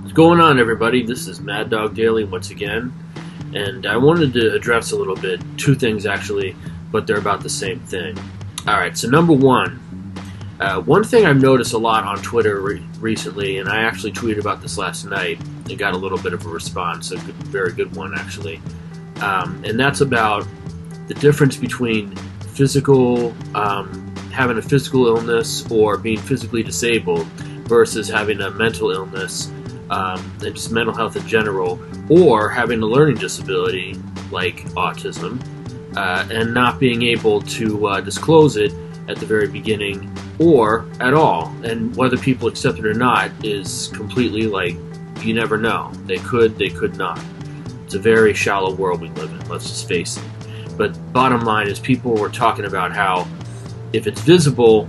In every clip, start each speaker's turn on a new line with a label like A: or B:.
A: What's going on, everybody? This is Mad Dog Daily once again, and I wanted to address a little bit, two things actually, but they're about the same thing. Alright, so number one, one thing I've noticed a lot on Twitter recently, and I actually tweeted about this last night, and got a little bit of a response, a very good one actually, and that's about the difference between having a physical illness or being physically disabled versus having a mental illness, and just mental health in general, or having a learning disability like autism, and not being able to disclose it at the very beginning or at all. And whether people accept it or not is completely, like, you never know. They could not. It's a very shallow world we live in, let's just face it. But bottom line is, people were talking about how if it's visible,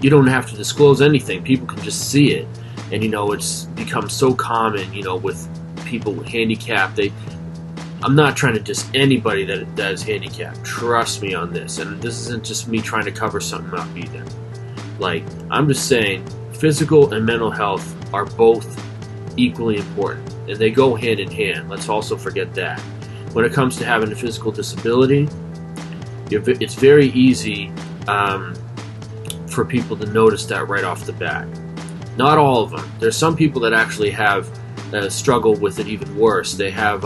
A: you don't have to disclose anything. People can just see it. And, it's become so common, with people with handicap. I'm not trying to diss anybody that is handicapped. Trust me on this. And this isn't just me trying to cover something up either. Like, I'm just saying, physical and mental health are both equally important. And they go hand in hand. Let's also forget that. When it comes to having a physical disability, it's very easy for people to notice that right off the bat. Not all of them. There's some people that actually have struggle with it even worse. They have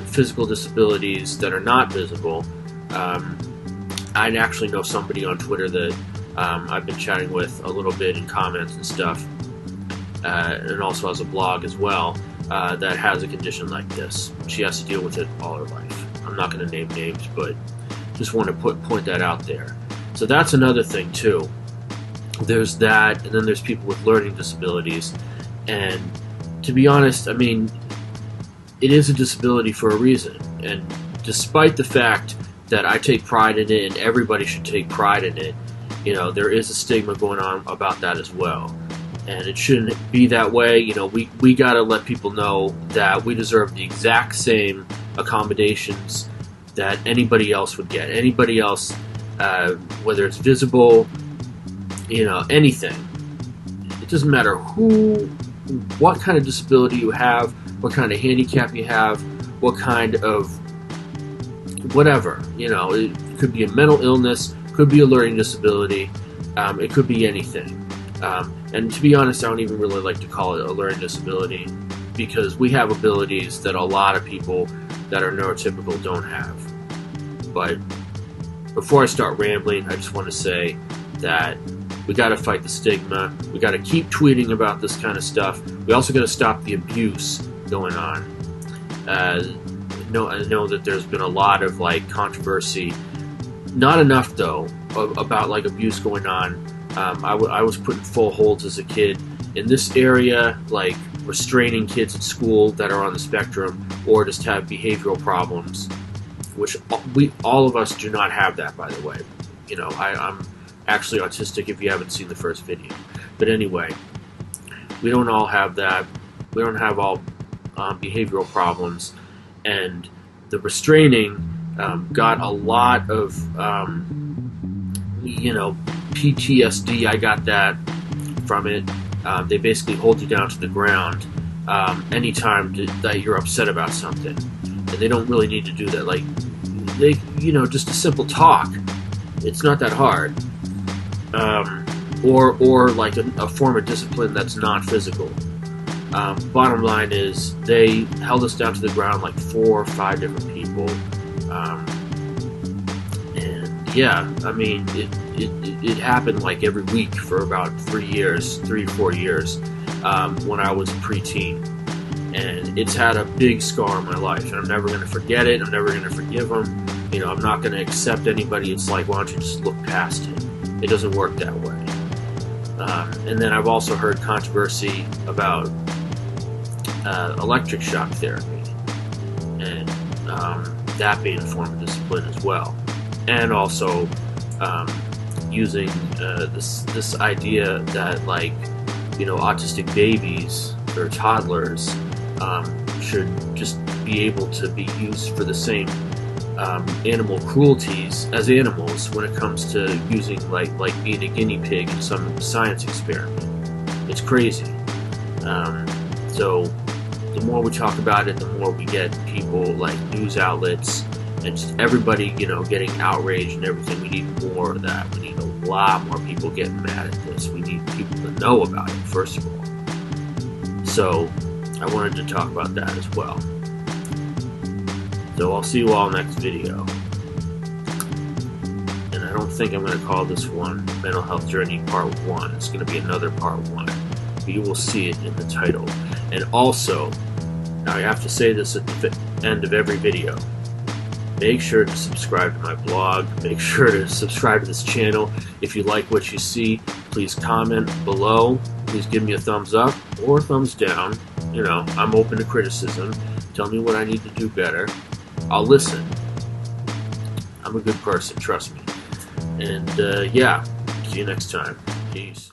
A: physical disabilities that are not visible. I actually know somebody on Twitter that I've been chatting with a little bit in comments and stuff, and also has a blog as well, that has a condition like this. She has to deal with it all her life. I'm not going to name names, but just want to point that out there. So that's another thing too. There's that, and then there's people with learning disabilities. And to be honest, I mean, it is a disability for a reason. And despite the fact that I take pride in it, and everybody should take pride in it, there is a stigma going on about that as well. And it shouldn't be that way. We got to let people know that we deserve the exact same accommodations that anybody else would get. Anybody else, whether it's visible, anything. It doesn't matter what kind of disability you have, what kind of handicap you have, what kind of whatever. It could be a mental illness, could be a learning disability, it could be anything. And to be honest, I don't even really like to call it a learning disability, because we have abilities that a lot of people that are neurotypical don't have. But before I start rambling, I just want to say that we got to fight the stigma. We got to keep tweeting about this kind of stuff. We also got to stop the abuse going on. I know that there's been a lot of controversy, not enough though, about abuse going on. I was put in full holds as a kid in this area, restraining kids at school that are on the spectrum or just have behavioral problems, which all of us do not have that, by the way. I'm actually autistic, if you haven't seen the first video. But anyway, we don't all have that. We don't have all behavioral problems. And the restraining got a lot of PTSD. I got that from it. They basically hold you down to the ground anytime that you're upset about something. And they don't really need to do that. Just a simple talk. It's not that hard. Or a form of discipline that's not physical. Bottom line is, they held us down to the ground 4 or 5 different people. And yeah, I mean, it happened every week for about 3 or 4 years, when I was a preteen. And it's had a big scar on my life, and I'm never going to forget it. I'm never going to forgive them. I'm not going to accept anybody. It's why don't you just look past it? It doesn't work that way. And then I've also heard controversy about electric shock therapy, and that being a form of discipline as well. And also using this idea that autistic babies or toddlers should just be able to be used for the same animal cruelties as animals when it comes to using like being a guinea pig in some science experiment. It's crazy. So the more we talk about it, the more we get people like news outlets and just everybody, getting outraged and everything. We need more of that. We need a lot more people getting mad at this. We need people to know about it, first of all. So I wanted to talk about that as well. So I'll see you all next video. And I don't think I'm going to call this one Mental Health Journey Part 1. It's going to be another Part 1. But you will see it in the title. And also, now I have to say this at the end of every video, make sure to subscribe to my blog. Make sure to subscribe to this channel. If you like what you see, please comment below. Please give me a thumbs up or a thumbs down. I'm open to criticism. Tell me what I need to do better. I'll listen. I'm a good person, trust me. And yeah, see you next time. Peace.